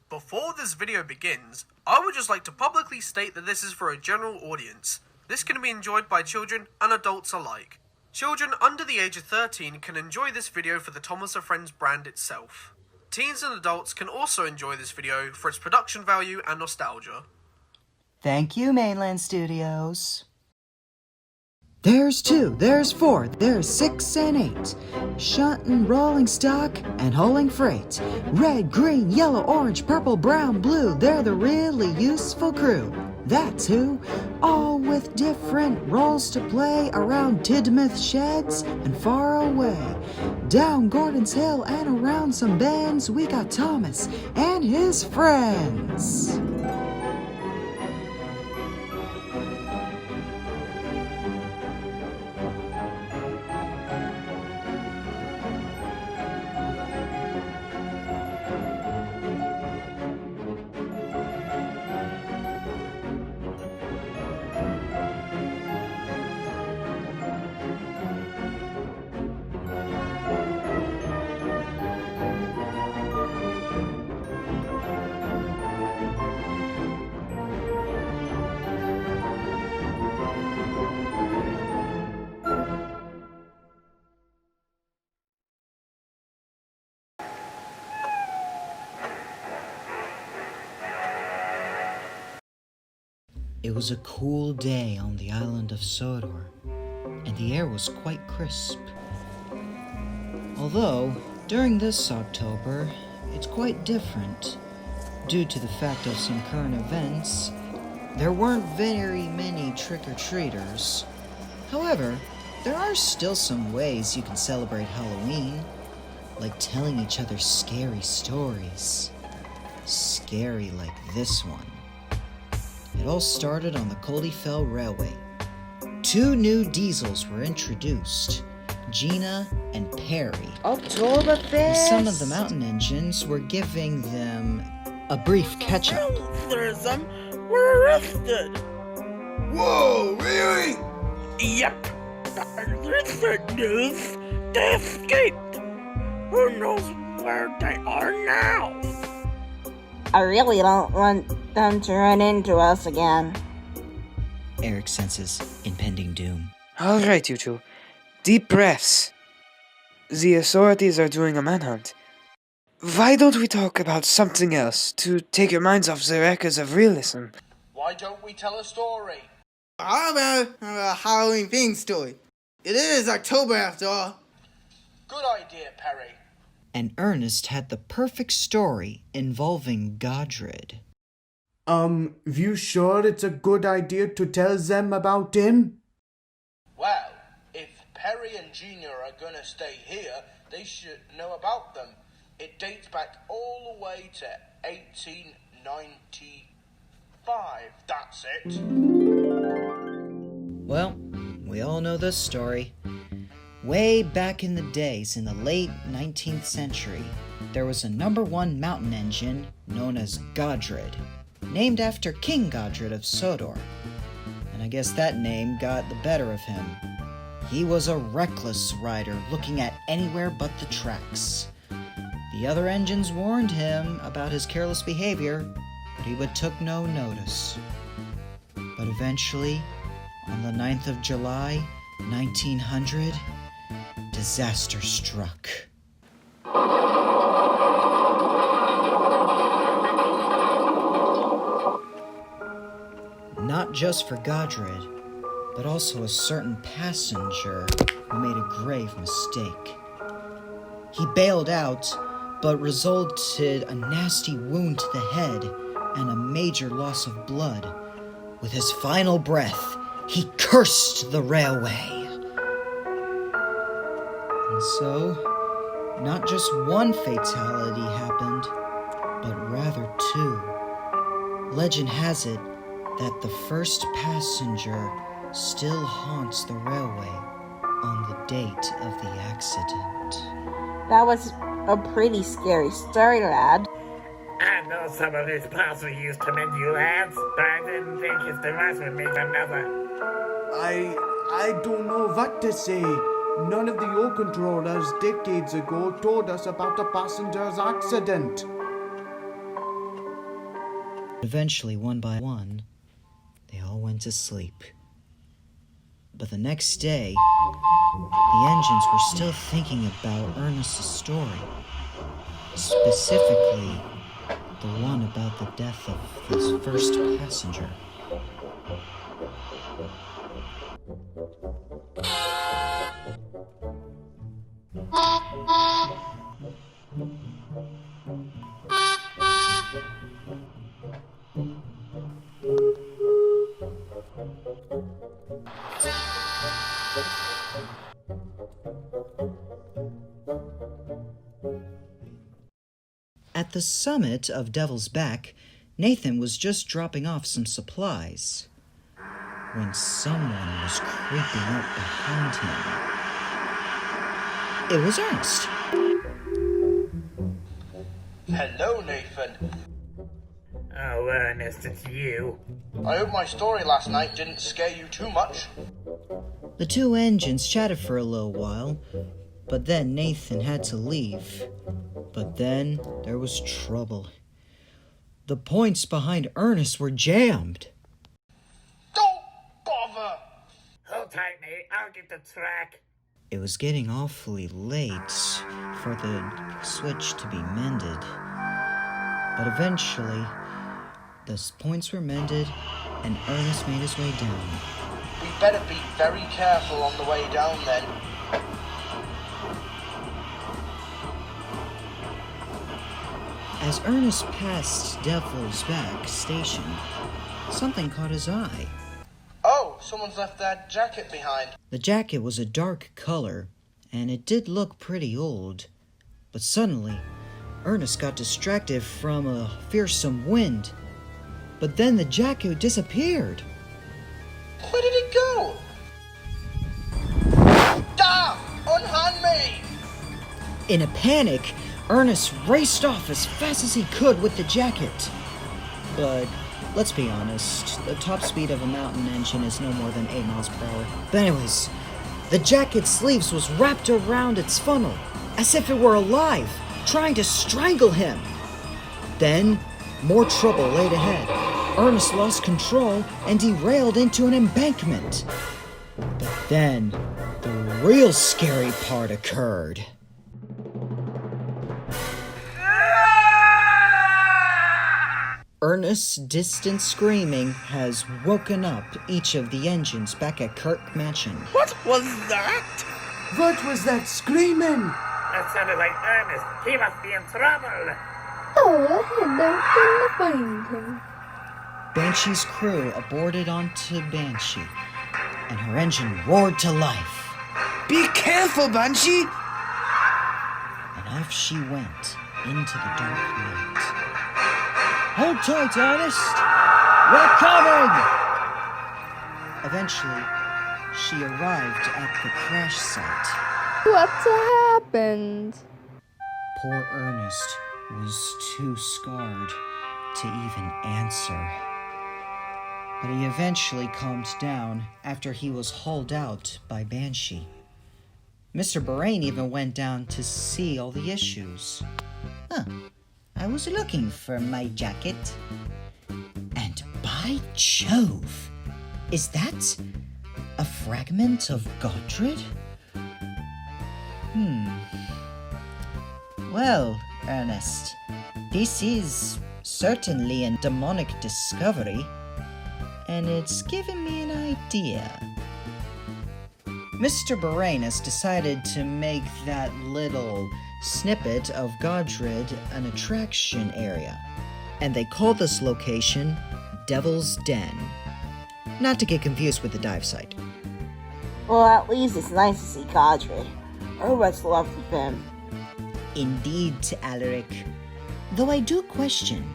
Before this video begins, I would just like to publicly state that this is for a general audience. This can be enjoyed by children and adults alike. Children under the age of 13 can enjoy this video for the Thomas & Friends brand itself. Teens and adults can also enjoy this video for its production value and nostalgia. Thank you, Mainland Studios. There's 2, there's 4, there's 6 and 8. Shunting, rolling stock, and hauling freight. Red, green, yellow, orange, purple, brown, blue. They're the really useful crew. That's who. All with different roles to play around Tidmouth sheds and far away. Down Gordon's Hill and around some bends, we got Thomas and his friends. It was a cool day on the island of Sodor, and the air was quite crisp. Although, during this October, it's quite different. Due to the fact of some current events, there weren't very many trick-or-treaters. However, there are still some ways you can celebrate Halloween, like telling each other scary stories. Scary like this one. It all started on the Culdee Railway. 2 new diesels were introduced, Gina and Perry. Oktoberfest! And some of the mountain engines were giving them a brief catch-up. Some were arrested. Whoa, really? Yep. Recent news, they escaped. Who knows where they are now? I really don't want them to run into us again. Eric senses impending doom. All right, you two. Deep breaths. The authorities are doing a manhunt. Why don't we talk about something else to take your minds off the records of realism? Why don't we tell a story? How about a Halloween themed story? It is October after all. Good idea, Perry. And Ernest had the perfect story involving Godred. You sure it's a good idea to tell them about him? Well, if Perry and Gina are gonna stay here, they should know about them. It dates back all the way to 1895. That's it. Well, we all know this story. Way back in the days in the late 19th century, there was a #1 mountain engine known as Godred, named after King Godred of Sodor. And I guess that name got the better of him. He was a reckless rider looking at anywhere but the tracks. The other engines warned him about his careless behavior, but he took no notice. But eventually, on the 9th of July, 1900, disaster struck. Not just for Godred, but also a certain passenger who made a grave mistake. He bailed out, but resulted a nasty wound to the head and a major loss of blood. With his final breath, he cursed the railway. And so, not just one fatality happened, but rather 2. Legend has it that the first passenger still haunts the railway on the date of the accident. That was a pretty scary story, lad. I know some of these parts we used to mend you lads, but I didn't think his demise would make another. I don't know what to say. None of the old controllers decades ago told us about the passenger's accident. Eventually, one by one, they all went to sleep. But the next day, the engines were still thinking about Ernest's story. Specifically, the one about the death of his first passenger. At the summit of Devil's Back, Nathan was just dropping off some supplies when someone was creeping up behind him. It was Ernest. Hello, Nathan. Oh, Ernest, it's you. I hope my story last night didn't scare you too much. The two engines chatted for a little while, but then Nathan had to leave. But then there was trouble. The points behind Ernest were jammed. Don't bother! Hold tight, mate. I'll get the track. It was getting awfully late for the switch to be mended. But eventually, the points were mended and Ernest made his way down. We better be very careful on the way down then. As Ernest passed Devil's Back station, something caught his eye. Oh, someone's left their jacket behind. The jacket was a dark color, and it did look pretty old. But suddenly, Ernest got distracted from a fearsome wind. But then the jacket disappeared. Where did it go? Ah! Unhand me! In a panic, Ernest raced off as fast as he could with the jacket. But let's be honest, the top speed of a mountain engine is no more than 8 miles per hour. But anyways, the jacket's sleeves was wrapped around its funnel, as if it were alive, trying to strangle him. Then, more trouble laid ahead. Ernest lost control and derailed into an embankment. But then, the real scary part occurred. Ernest's distant screaming has woken up each of the engines back at Kirk Mansion. What was that? What was that screaming? That sounded like Ernest. He must be in trouble. Oh, I couldn't find him. Banshee's crew aborted onto Banshee, and her engine roared to life. Be careful, Banshee! And off she went into the dark night. Hold tight, Ernest! We're coming! Eventually, she arrived at the crash site. What happened? Poor Ernest was too scarred to even answer. But he eventually calmed down after he was hauled out by Banshee. Mr. Borain even went down to see all the issues. I was looking for my jacket. And by Jove, is that a fragment of Godred? Well, Ernest, this is certainly a demonic discovery, and it's given me an idea. Mr. Borain has decided to make that little snippet of Godred an attraction area, and they call this location Devil's Den. Not to get confused with the dive site. Well, at least it's nice to see Godred. Oh, what's left of him? Indeed, Alaric. Though I do question,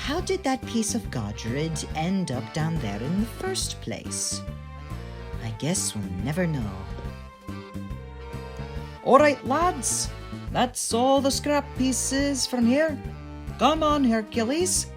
how did that piece of Godred end up down there in the first place? I guess we'll never know. Alright, lads. That's all the scrap pieces from here. Come on, Hercules.